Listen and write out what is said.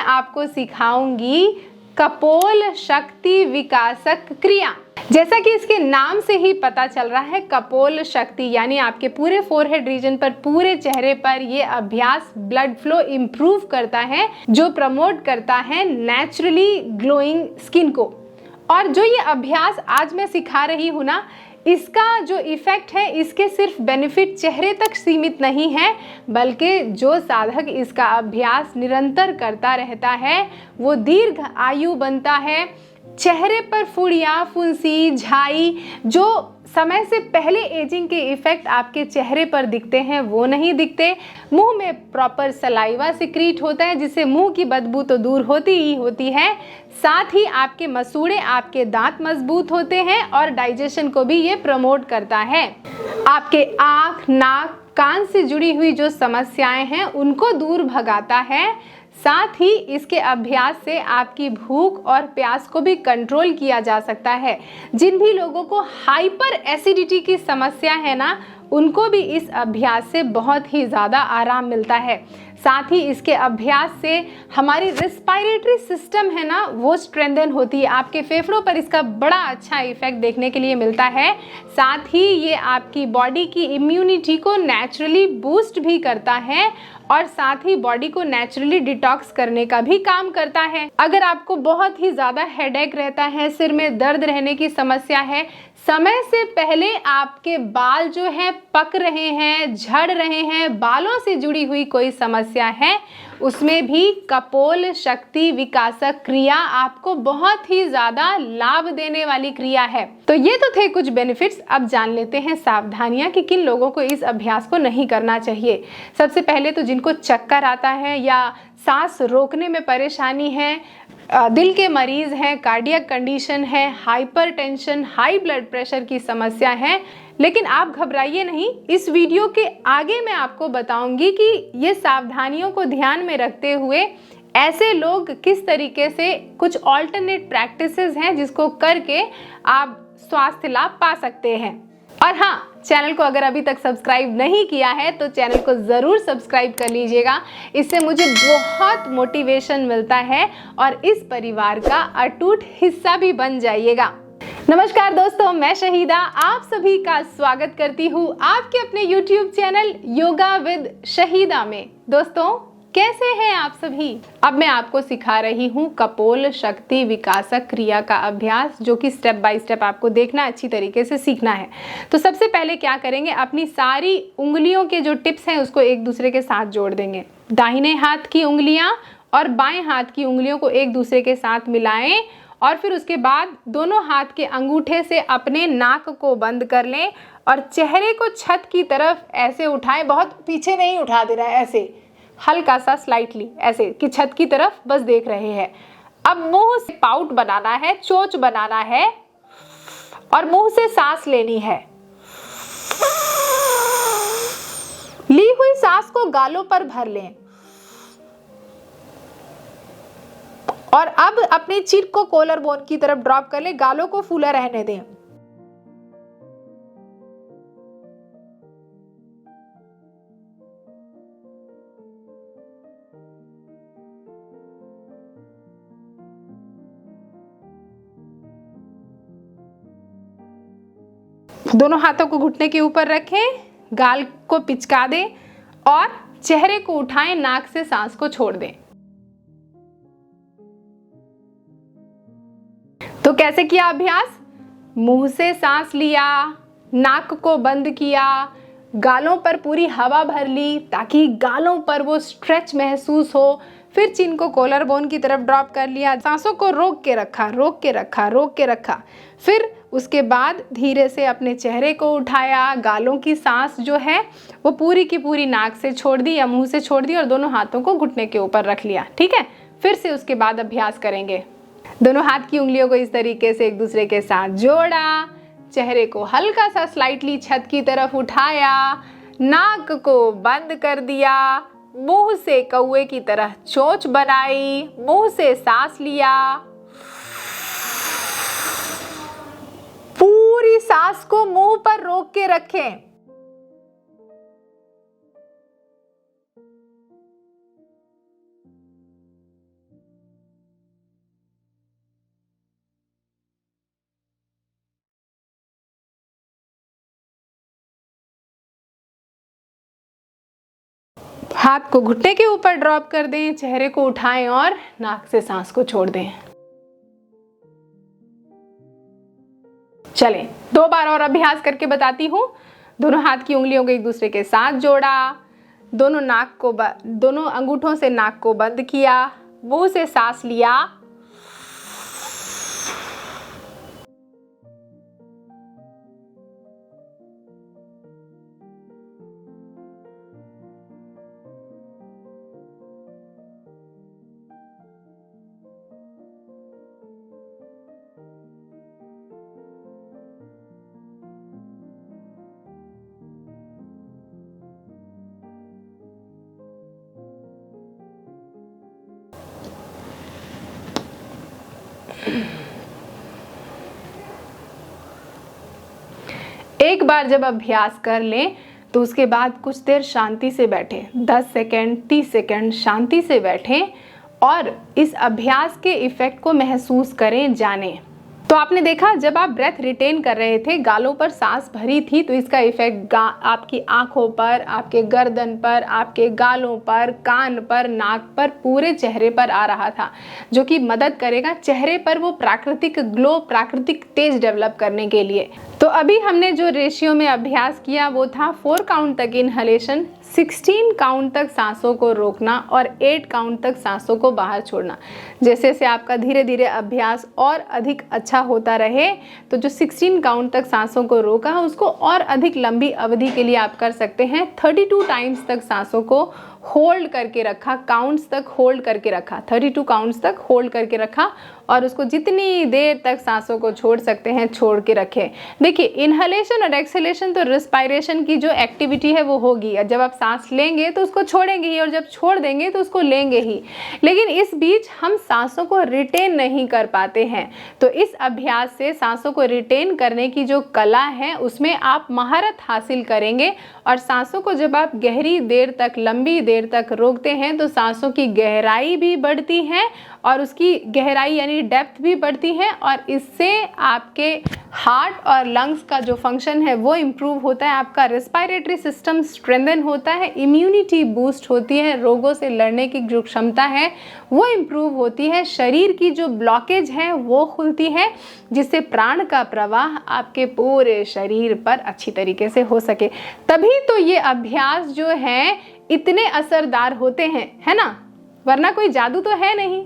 आपको सिखाऊंगी कपोल शक्ति विकासक क्रिया। जैसा कि इसके नाम से ही पता चल रहा है, कपोल शक्ति यानी आपके पूरे फोरहेड रीजन पर, पूरे चेहरे पर ये अभ्यास ब्लड फ्लो इंप्रूव करता है, जो प्रमोट करता है नेचुरली ग्लोइंग स्किन को। और जो ये अभ्यास आज मैं सिखा रही हूँ ना, इसका जो इफेक्ट है, इसके सिर्फ बेनिफिट चेहरे तक सीमित नहीं है, बल्कि जो साधक इसका अभ्यास निरंतर करता रहता है वो दीर्घ आयु बनता है। चेहरे पर फुड़ियाँ, फुंसी, झाई, जो समय से पहले एजिंग के इफेक्ट आपके चेहरे पर दिखते हैं वो नहीं दिखते। मुंह में प्रॉपर सलाइवा सिक्रीट होता है, जिससे मुंह की बदबू तो दूर होती ही होती है, साथ ही आपके मसूड़े, आपके दांत मजबूत होते हैं और डाइजेशन को भी ये प्रमोट करता है। आपके आँख, नाक, कान से जुड़ी हुई जो समस्याएं हैं उनको दूर भगाता है। साथ ही इसके अभ्यास से आपकी भूख और प्यास को भी कंट्रोल किया जा सकता है। जिन भी लोगों को हाइपर एसिडिटी की समस्या है ना, उनको भी इस अभ्यास से बहुत ही ज़्यादा आराम मिलता है। साथ ही इसके अभ्यास से हमारी रेस्पिरेटरी सिस्टम है ना, वो स्ट्रेंथन होती है। आपके फेफड़ों पर इसका बड़ा अच्छा इफेक्ट देखने के लिए मिलता है। साथ ही ये आपकी बॉडी की इम्यूनिटी को नेचुरली बूस्ट भी करता है और साथ ही बॉडी को नेचुरली डिटॉक्स करने का भी काम करता है। अगर आपको बहुत ही ज़्यादा हेडेक रहता है, सिर में दर्द रहने की समस्या है, समय से पहले आपके बाल जो है पक रहे हैं, झड़ रहे हैं, बालों से जुड़ी हुई कोई समस्या है, उसमें भी कपोल शक्ति विकासक क्रिया आपको बहुत ही ज़्यादा लाभ देने वाली क्रिया है। तो ये तो थे कुछ बेनिफिट्स। अब जान लेते हैं सावधानियां कि किन लोगों को इस अभ्यास को नहीं करना चाहिए। सबसे पहले तो जिनको चक्कर आता है या सांस रोकने में परेशानी है, दिल के मरीज हैं, कार्डियक कंडीशन है, हाइपरटेंशन, हाई ब्लड प्रेशर की समस्या है, लेकिन आप घबराइए नहीं। इस वीडियो के आगे मैं आपको बताऊंगी कि ये सावधानियों को ध्यान में रखते हुए ऐसे लोग किस तरीके से कुछ ऑल्टरनेट प्रैक्टिसेस हैं जिसको करके आप स्वास्थ्य लाभ पा सकते हैं। और हाँ, चैनल को अगर अभी तक सब्सक्राइब नहीं किया है तो चैनल को ज़रूर सब्सक्राइब कर लीजिएगा। इससे मुझे बहुत मोटिवेशन मिलता है और इस परिवार का अटूट हिस्सा भी बन जाइएगा। नमस्कार दोस्तों, मैं शहीदा आप सभी का स्वागत करती हूँ आपके अपने YouTube channel yoga with Shahida में। दोस्तों, कैसे हैं आप सभी? अब मैं आपको सिखा रही हूँ कपोल शक्ति विकासक क्रिया का अभ्यास, जो कि स्टेप बाय स्टेप आपको देखना, अच्छी तरीके से सीखना है। तो सबसे पहले क्या करेंगे, अपनी सारी उंगलियों के जो टिप्स हैं उसको एक दूसरे के साथ जोड़ देंगे। दाहिने हाथ की उंगलियां और बाएं हाथ की उंगलियों को एक दूसरे के साथ मिलाएं और फिर उसके बाद दोनों हाथ के अंगूठे से अपने नाक को बंद कर लें और चेहरे को छत की तरफ ऐसे उठाएं। बहुत पीछे नहीं उठा दे रहा है, ऐसे हल्का सा स्लाइटली, ऐसे कि छत की तरफ बस देख रहे हैं। अब मुंह से पाउट बनाना है, चोंच बनाना है और मुंह से सांस लेनी है। ली हुई सांस को गालों पर भर लें और अब अपनी चीख को कॉलर बोन की तरफ ड्रॉप कर लें, गालों को फूला रहने दें। दोनों हाथों को घुटने के ऊपर रखें, गाल को पिचका दें और चेहरे को उठाएं, नाक से सांस को छोड़ दें। तो कैसे किया अभ्यास? मुंह से सांस लिया, नाक को बंद किया, गालों पर पूरी हवा भर ली ताकि गालों पर वो स्ट्रेच महसूस हो। फिर चिन को कॉलर बोन की तरफ ड्रॉप कर लिया, सांसों को रोक के रखा, रोक के रखा, रोक के रखा। फिर उसके बाद धीरे से अपने चेहरे को उठाया, गालों की सांस जो है वो पूरी की पूरी नाक से छोड़ दी या मुंह से छोड़ दी और दोनों हाथों को घुटने के ऊपर रख लिया। ठीक है, फिर से उसके बाद अभ्यास करेंगे। दोनों हाथ की उंगलियों को इस तरीके से एक दूसरे के साथ जोड़ा, चेहरे को हल्का सा स्लाइटली छत की तरफ उठाया, नाक को बंद कर दिया, मुंह से कौवे की तरह चोंच बनाई, मुंह से सांस लिया, पूरी सांस को मुंह पर रोक के रखें। हाथ को घुटने के ऊपर ड्रॉप कर दें, चेहरे को उठाएं और नाक से सांस को छोड़ दें। चलें, 2 बार और अभ्यास करके बताती हूँ। दोनों हाथ की उंगलियों को एक दूसरे के साथ जोड़ा, दोनों अंगूठों से नाक को बंद किया, मुंह से सांस लिया, एक बार जब अभ्यास कर लें तो उसके बाद कुछ देर शांति से बैठें, 10 सेकंड 30 सेकंड शांति से बैठें और इस अभ्यास के इफेक्ट को महसूस करें, जानें। तो आपने देखा जब आप ब्रेथ रिटेन कर रहे थे, गालों पर सांस भरी थी, तो इसका इफेक्ट आपकी आंखों पर, आपके गर्दन पर, आपके गालों पर, कान पर, नाक पर, पूरे चेहरे पर आ रहा था, जो कि मदद करेगा चेहरे पर वो प्राकृतिक ग्लो, प्राकृतिक तेज डेवलप करने के लिए। तो अभी हमने जो रेशियो में अभ्यास किया वो था 4 काउंट तक इनहलेशन, 16 काउंट तक सांसों को रोकना और 8 काउंट तक सांसों को बाहर छोड़ना। जैसे जैसे आपका धीरे धीरे अभ्यास और अधिक अच्छा होता रहे तो जो 16 काउंट तक सांसों को रोका उसको और अधिक लंबी अवधि के लिए आप कर सकते हैं। 32 टाइम्स तक सांसों को होल्ड करके रखा, काउंट्स तक होल्ड करके रखा, 32 काउंट्स तक होल्ड करके रखा और उसको जितनी देर तक सांसों को छोड़ सकते हैं छोड़ के रखें। देखिए, इनहलेशन और एक्सहेलेशन तो रेस्पिरेशन की जो एक्टिविटी है वो होगी, और जब आप सांस लेंगे तो उसको छोड़ेंगे ही और जब छोड़ देंगे तो उसको लेंगे ही, लेकिन इस बीच हम सांसों को रिटेन नहीं कर पाते हैं। तो इस अभ्यास से सांसों को रिटेन करने की जो कला है उसमें आप महारत हासिल करेंगे और सांसों को जब आप गहरी देर तक, लंबी देर तक रोकते हैं तो सांसों की गहराई भी बढ़ती है और उसकी गहराई यानी डेप्थ भी बढ़ती है और इससे आपके हार्ट और लंग्स का जो फंक्शन है वो इम्प्रूव होता है, आपका रेस्पिरेटरी सिस्टम स्ट्रेंथन होता है, इम्यूनिटी बूस्ट होती है, रोगों से लड़ने की जो क्षमता है वो इम्प्रूव होती है, शरीर की जो ब्लॉकेज है वो खुलती है, जिससे प्राण का प्रवाह आपके पूरे शरीर पर अच्छी तरीके से हो सके। तभी तो ये अभ्यास जो है इतने असरदार होते हैं, है ना, वरना कोई जादू तो है नहीं।